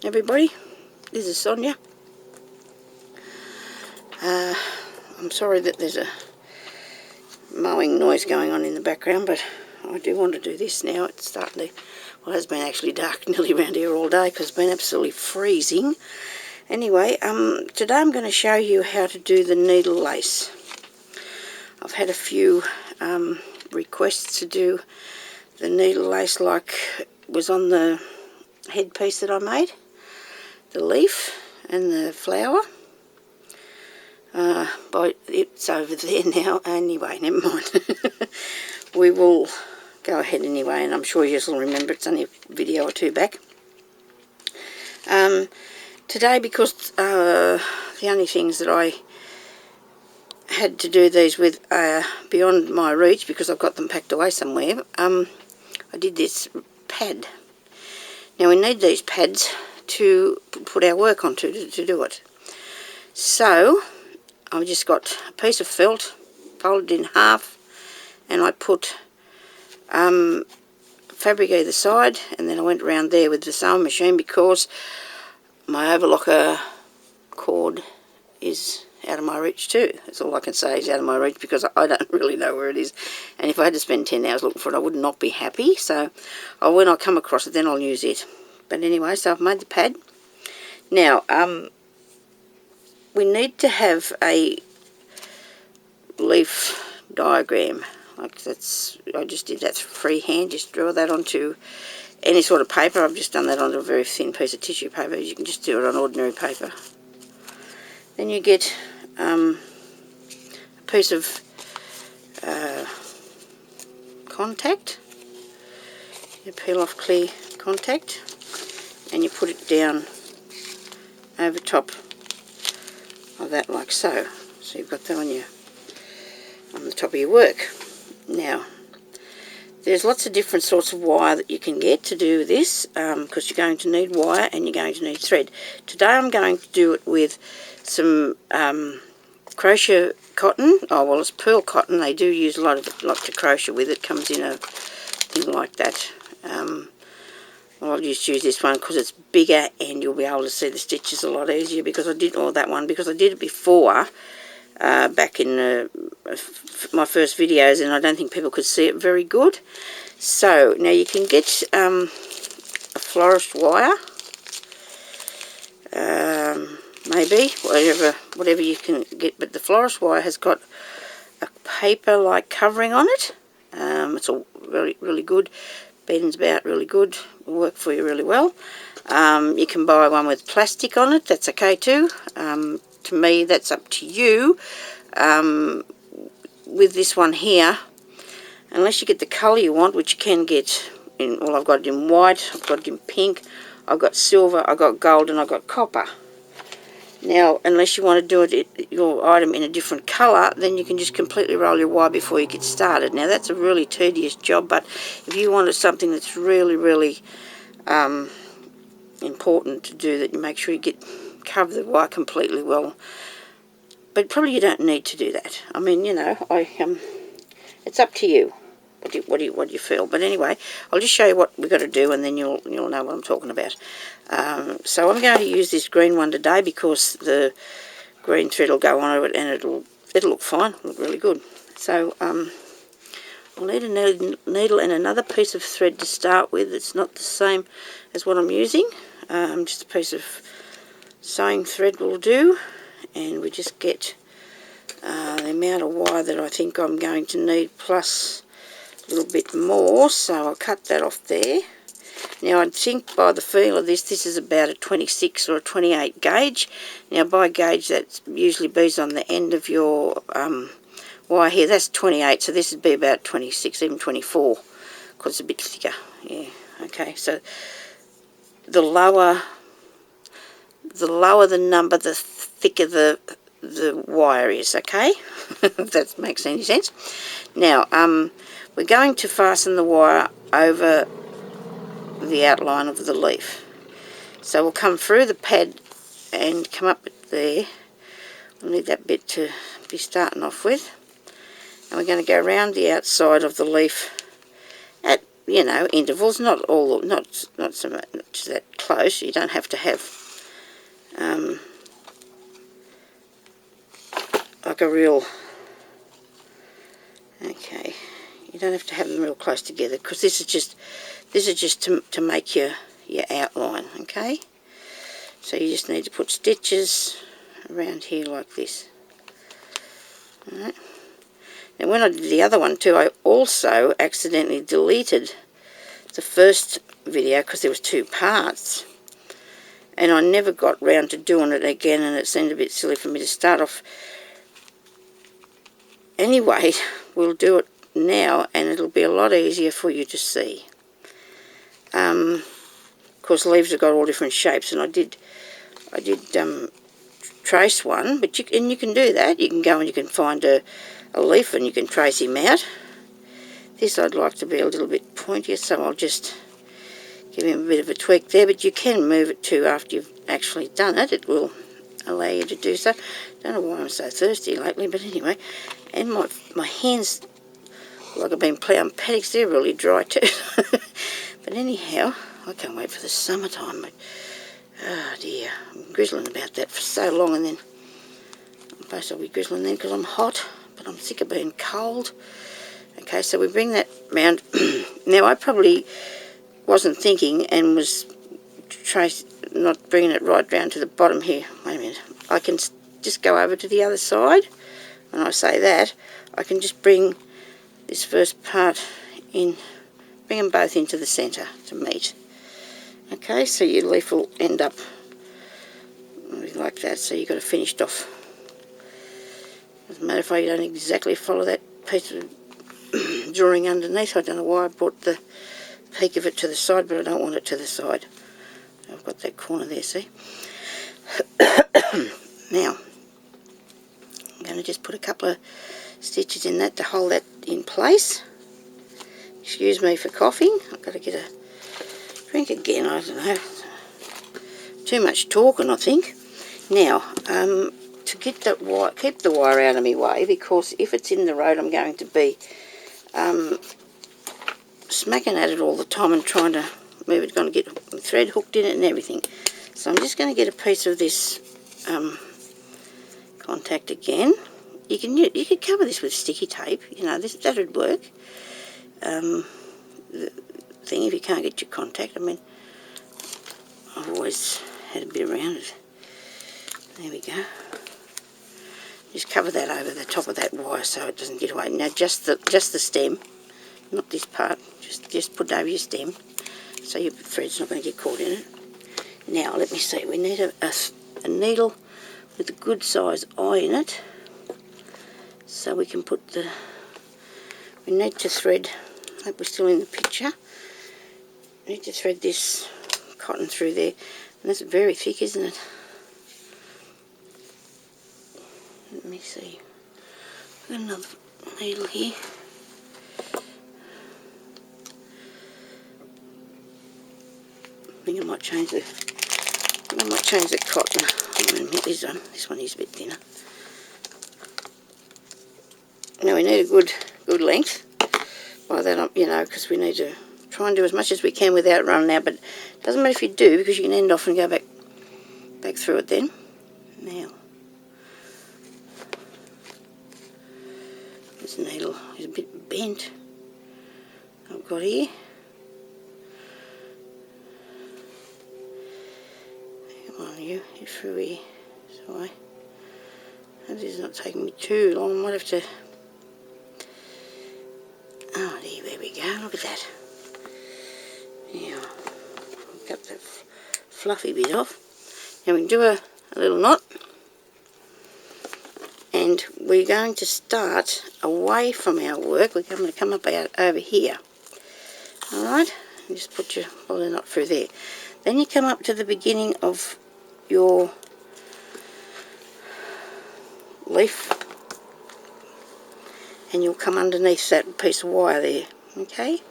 everybody, this is Sonia. I'm sorry that there's a mowing noise going on in the background, but I do want to do this now. It's starting to, well, it's been actually dark nearly around here all day because it's been absolutely freezing. Anyway, today I'm going to show you how to do the needle lace. I've had a few requests to do the needle lace like was on the headpiece that I made, the leaf and the flower. But it's over there now. Anyway, never mind. We will go ahead anyway, and I'm sure you'll remember it's only a video or two back. Today, because the only things that I had to do these with are beyond my reach because I've got them packed away somewhere, I did this pad. Now we need these pads to put our work onto to do it. So I've just got a piece of felt folded in half, and I put fabric either side, and then I went around there with the sewing machine because my overlocker cord is out of my reach too. That's all I can say, is out of my reach, because I don't really know where it is, and if I had to spend 10 hours looking for it I would not be happy. So when I come across it, then I'll use it. But anyway, so I've made the pad. Now we need to have a leaf diagram. Like that's, I just did that freehand, just draw that onto any sort of paper. I've just done that onto a very thin piece of tissue paper. You can just do it on ordinary paper. Then you get a piece of contact. You peel off clear contact and you put it down over top of that like so. So you've got that on the top of your work. Now there's lots of different sorts of wire that you can get to do this, because you're going to need wire and you're going to need thread. Today I'm going to do it with some crochet cotton. Oh well, it's pearl cotton. They do use a lot to crochet with. It comes in a thing like that. Well, I'll just use this one because it's bigger and you'll be able to see the stitches a lot easier, because I did that one because I did it before back in my first videos, and I don't think people could see it very good. So now you can get a florist wire, maybe whatever you can get, but the florist wire has got a paper like covering on it. It's all really good, bends about really good, will work for you really well. You can buy one with plastic on it, that's okay too. To me, that's up to you. With this one here, unless you get the colour you want, which you can get in, well, I've got it in white, I've got it in pink, I've got silver, I've got gold, and I've got copper. Now, unless you want to do it, your item in a different colour, then you can just completely roll your wire before you get started. Now, that's a really tedious job, but if you wanted something that's really important to do, that you make sure you cover the wire completely well. But probably you don't need to do that. I mean, you know, it's up to you. What do you feel? But anyway, I'll just show you what we've got to do, and then you'll know what I'm talking about. So I'm going to use this green one today because the green thread will go on it, and it'll look fine, look really good. So I'll need a needle and another piece of thread to start with. It's not the same as what I'm using. Just a piece of sewing thread will do, and we just get the amount of wire that I think I'm going to need, plus a little bit more, so I'll cut that off there. Now I think by the feel of this is about a 26 or a 28 gauge. Now by gauge, that usually bees on the end of your wire here. That's 28, so this would be about 26, even 24, because it's a bit thicker. Yeah, okay, so the lower the number, the thicker the wire is, okay? If that makes any sense. Now, we're going to fasten the wire over the outline of the leaf. So we'll come through the pad and come up there. We'll need that bit to be starting off with. And we're going to go around the outside of the leaf at you know, intervals, not so much that close. You don't have to have like a real, okay, you don't have to have them real close together, because this is just to make your outline. Okay, so you just need to put stitches around here like this. Alright. And when I did the other one too, I also accidentally deleted the first video because there was 2 parts, and I never got round to doing it again, and it seemed a bit silly for me to start off. Anyway, we'll do it now, and it'll be a lot easier for you to see. Of course, leaves have got all different shapes, and I did trace one, but you can do that. You can go and you can find a leaf and you can trace him out. This I'd like to be a little bit pointier, so I'll just give him a bit of a tweak there, but you can move it too after you've actually done it. It will allow you to do so. Don't know why I'm so thirsty lately, but anyway. And my hands, like I've been ploughing paddocks, they're really dry too. But anyhow, I can't wait for the summertime. But, oh dear, I'm grizzling about that for so long, and then I suppose I'll be grizzling then because I'm hot, but I'm sick of being cold. Okay, so we bring that round. Now, I probably wasn't thinking and was not bringing it right down to the bottom here. Wait a minute. I can just go over to the other side. When I say that, I can just bring this first part in, bring them both into the centre to meet. Okay, so your leaf will end up like that, so you've got it finished off. Doesn't matter if I don't exactly follow that piece of drawing underneath. I don't know why I brought the peak of it to the side, but I don't want it to the side. I've got that corner there, see? Now, I'm going to just put a couple of stitches in that to hold that in place. Excuse me for coughing. I've got to get a drink again, I don't know. Too much talking, I think. Now, to get that wire, keep the wire out of my way, because if it's in the road, I'm going to be smacking at it all the time and trying to move it. Going to get the thread hooked in it and everything. So I'm just going to get a piece of this contact again. You could cover this with sticky tape. You know, that would work. The thing, if you can't get your contact, I mean, I've always had a bit around it. There we go. Just cover that over the top of that wire so it doesn't get away. Now just the stem, not this part. Just put it over your stem so your thread's not going to get caught in it. Now let me see. We need a needle with a good size eye in it, so we can put the. We need to thread. I hope we're still in the picture. We need to thread this cotton through there, and that's very thick, isn't it? Let me see. I've got another needle here. I think I might change the cotton. I'm going to get this on. This one is a bit thinner. Now we need a good length. By that, you know, because we need to try and do as much as we can without running out. But it doesn't matter if you do, because you can end off and go back through it then. Now, this needle is a bit bent. I've got here. Come on, you through here. Sorry. This is not taking me too long. I might have to. Oh, there we go. Look at that. Now, I've got that fluffy bit off. Now we can do a little knot. And we're going to start away from our work. We're going to come up out over here. Alright? Just put your follow knot through there. Then you come up to the beginning of your leaf, and you'll come underneath that piece of wire there. Okay?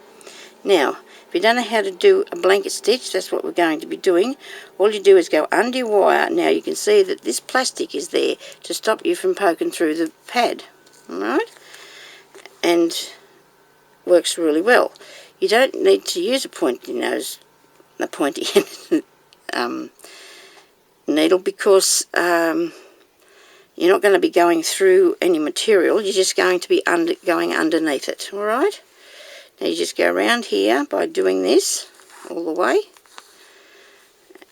Now, if you don't know how to do a blanket stitch, that's what we're going to be doing. All you do is go under your wire. Now you can see that this plastic is there to stop you from poking through the pad. Alright? And works really well. you don't need to use a pointy needle, because you're not going to be going through any material. You're just going to be going underneath it. All right. Now you just go around here by doing this all the way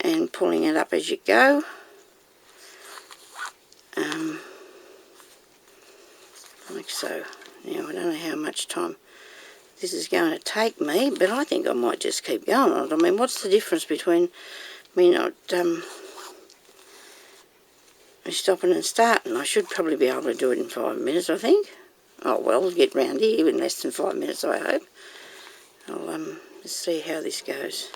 and pulling it up as you go. Like so. Now I don't know how much time this is going to take me, but I think I might just keep going on it. I mean, what's the difference between me not stopping and starting? I should probably be able to do it in 5 minutes, I think. Oh well, we'll get round here in less than 5 minutes, I hope. I'll let's see how this goes.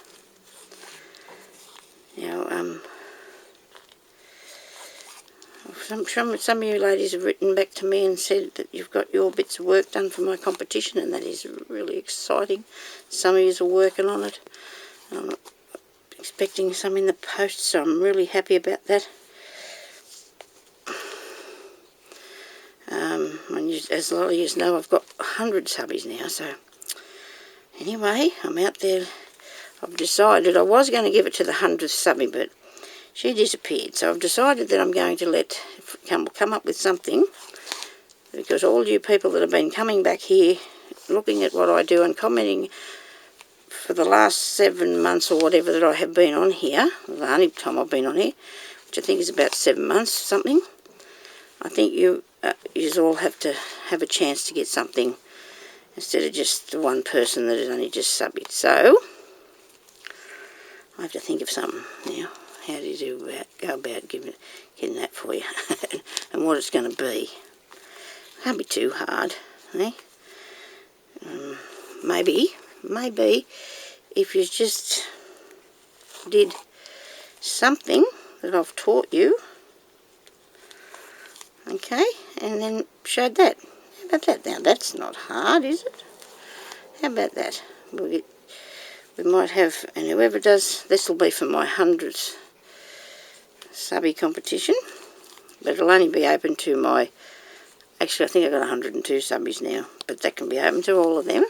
Now, some of you ladies have written back to me and said that you've got your bits of work done for my competition, and that is really exciting. Some of you are working on it. I'm expecting some in the post, so I'm really happy about that. As a lot of you know, I've got 100 subbies now, so anyway, I'm out there. I've decided I was going to give it to the 100th subbie, but she disappeared, so I've decided that I'm going to come up with something, because all you people that have been coming back here, looking at what I do and commenting for the last 7 months or whatever that I have been on here, the only time I've been on here, which I think is about 7 months something, I think you all have to have a chance to get something instead of just the one person that has only just subbied. So I have to think of something now. How do you go about getting that for you and what it's going to be. Can't be too hard, eh? Maybe if you just did something that I've taught you, okay, and then showed that. How about that? Now that's not hard, is it? How about that? We might have, and whoever does, this will be for my 100th subbie competition, but it'll only be open to my, actually I think I've got 102 subbies now, but that can be open to all of them,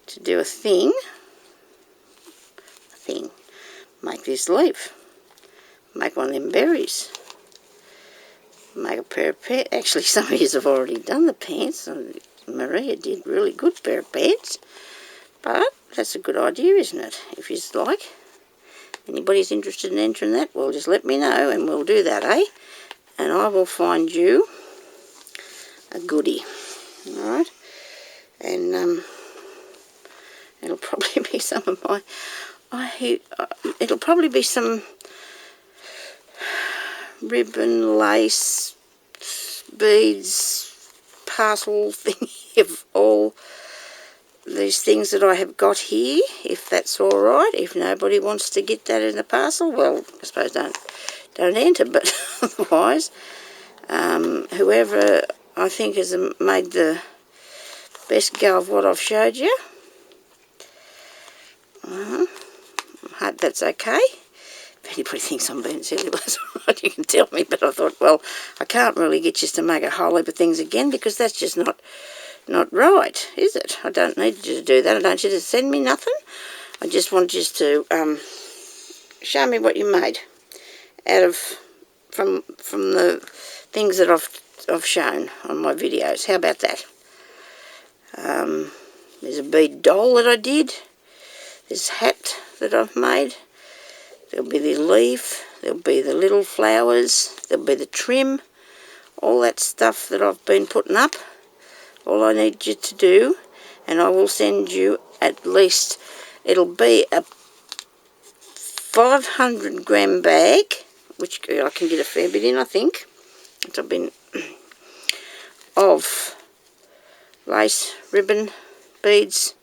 to do a thing, make this leaf, make one of them berries, make a pair of pants. Actually, some of you have already done the pants. Maria did really good pair of pants, but that's a good idea, isn't it? If you like, anybody's interested in entering that, well, just let me know and we'll do that, eh? And I will find you a goodie, all right? And it'll probably be some of my, it'll probably be some ribbon, lace, beads, parcel thingy of all these things that I have got here, if that's all right. If nobody wants to get that in the parcel, well, I suppose don't enter, but otherwise, whoever I think has made the best go of what I've showed you, I hope that's okay. If anybody thinks I'm being silly, that's all right, you can tell me, but I thought, well, I can't really get you to make a whole heap of things again, because that's just not right, is it? I don't need you to do that. I don't need you to send me nothing. I just want you to show me what you made out of from the things that I've shown on my videos. How about that? There's a bead doll that I did. This hat that I've made. There'll be the leaf. There'll be the little flowers. There'll be the trim. All that stuff that I've been putting up. All I need you to do, and I will send you at least, it'll be a 500 gram bag, which I can get a fair bit in, I think. I've been of lace, ribbon, beads.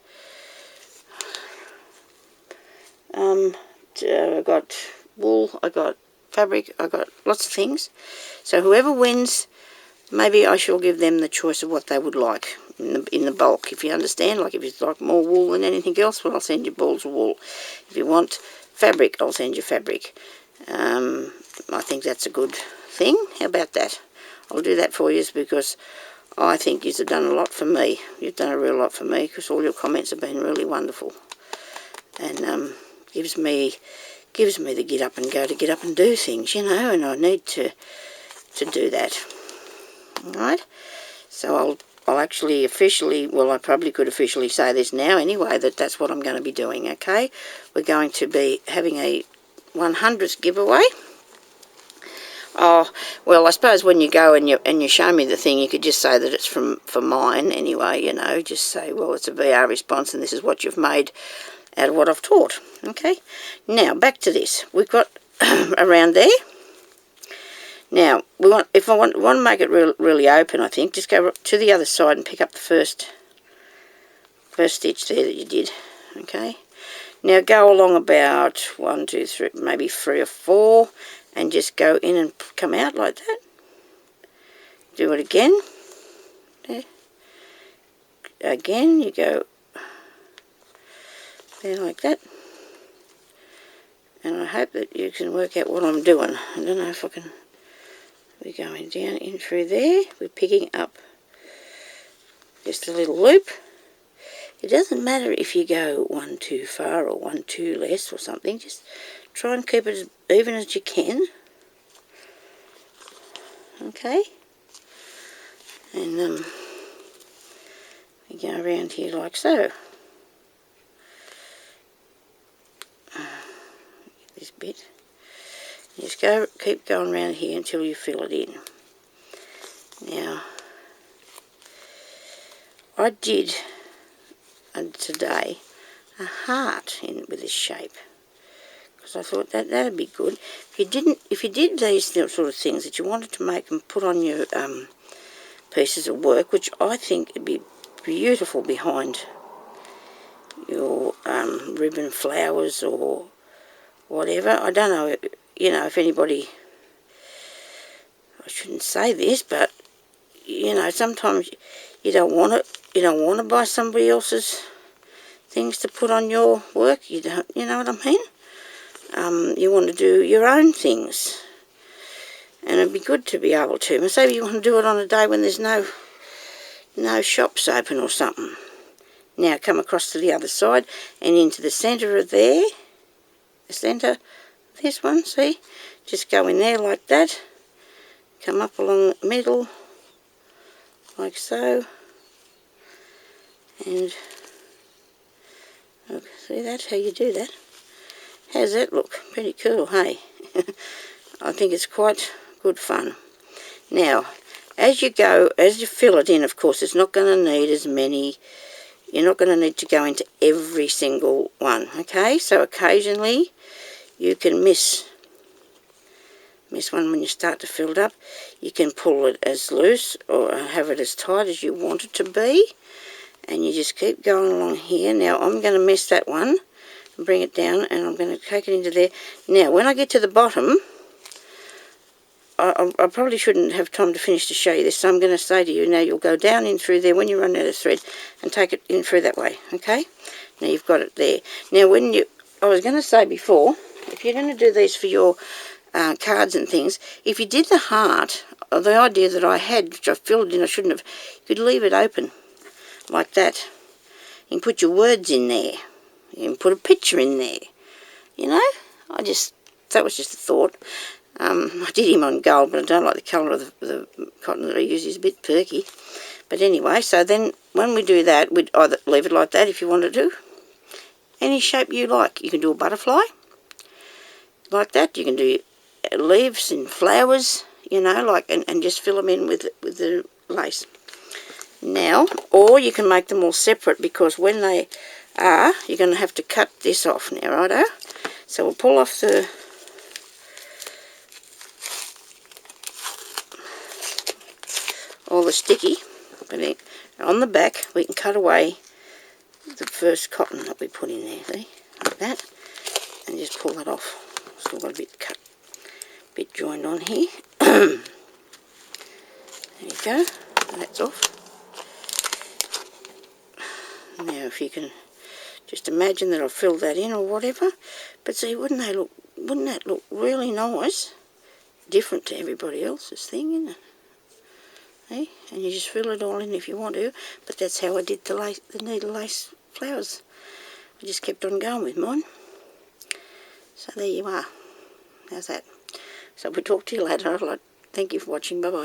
I got wool, I got fabric, I got lots of things. So whoever wins, maybe I shall give them the choice of what they would like in the bulk, if you understand. Like if you'd like more wool than anything else, well, I'll send you balls of wool. If you want fabric, I'll send you fabric. I think that's a good thing. How about that? I'll do that for you because I think you've done a lot for me. You've done a real lot for me, because all your comments have been really wonderful, and gives me the get up and do things, you know, and I need to do that. All right. So I'll actually officially, well, I probably could officially say this now anyway, that's what I'm going to be doing. Okay, we're going to be having a 100th giveaway. Oh, well, I suppose when you go and you show me the thing, you could just say that it's for mine anyway, you know, just say, well, it's a VR response and this is what you've made out of what I've taught. Okay, now back to this. We've got around there. Now, if I want to make it really open, I think, just go to the other side and pick up the first stitch there that you did. Okay, now go along about 1, 2, 3, maybe 3 or 4, and just go in and come out like that. Do it again. There. Again, you go there like that. And I hope that you can work out what I'm doing. I don't know if I can. We're going down in through there. We're picking up just a little loop. It doesn't matter if you go one too far or one too less or something. Just try and keep it as even as you can. Okay. And we go around here like so. This bit. Just keep going around here until you fill it in. Now, I did today a heart in with this shape, because I thought that'd be good. If you did these sort of things that you wanted to make and put on your pieces of work, which I think would be beautiful behind your ribbon flowers or whatever. I don't know, you know, if anybody, I shouldn't say this, but you know, sometimes you don't want it. You don't want to buy somebody else's things to put on your work. You don't, you know what I mean? You want to do your own things, and it'd be good to be able to. And say you want to do it on a day when there's no shops open or something. Now come across to the other side and into the centre of there. The centre, this one, see? Just go in there like that. Come up along the middle, like so. And look, see, that's how you do that. How's that look? Pretty cool, hey? I think it's quite good fun. Now, as you fill it in, of course, it's not going to need as many. You're not going to need to go into every single one, okay? So occasionally you can miss one when you start to fill it up. You can pull it as loose or have it as tight as you want it to be. And you just keep going along here. Now I'm going to miss that one and bring it down, and I'm going to take it into there. Now when I get to the bottom, I probably shouldn't have time to finish to show you this, so I'm going to say to you, now you'll go down in through there when you run out of thread and take it in through that way, okay? Now you've got it there. Now I was going to say before, if you're going to do these for your cards and things, if you did the heart, the idea that I had, which I filled in, I shouldn't have, you could leave it open like that. You can put your words in there. You can put a picture in there. You know, that was just a thought. I did him on gold, but I don't like the colour of the cotton that I use. It's a bit perky. But anyway, so then when we do that, we'd either leave it like that if you want to do. Any shape you like. You can do a butterfly like that. You can do leaves and flowers, you know, like and just fill them in with the lace. Now, or you can make them all separate, because when they are, you're going to have to cut this off now, righto? So we'll pull off all the sticky, but on the back we can cut away the first cotton that we put in there, see, like that, and just pull that off. Still got a bit joined on here. There you go, that's off. Now if you can just imagine that I've filled that in or whatever, but see, wouldn't that look really nice? Different to everybody else's thing, isn't it? And you just fill it all in if you want to, but that's how I did the needle lace flowers. I just kept on going with mine. So there you are. How's that? So we'll talk to you later. Thank you for watching. Bye-bye.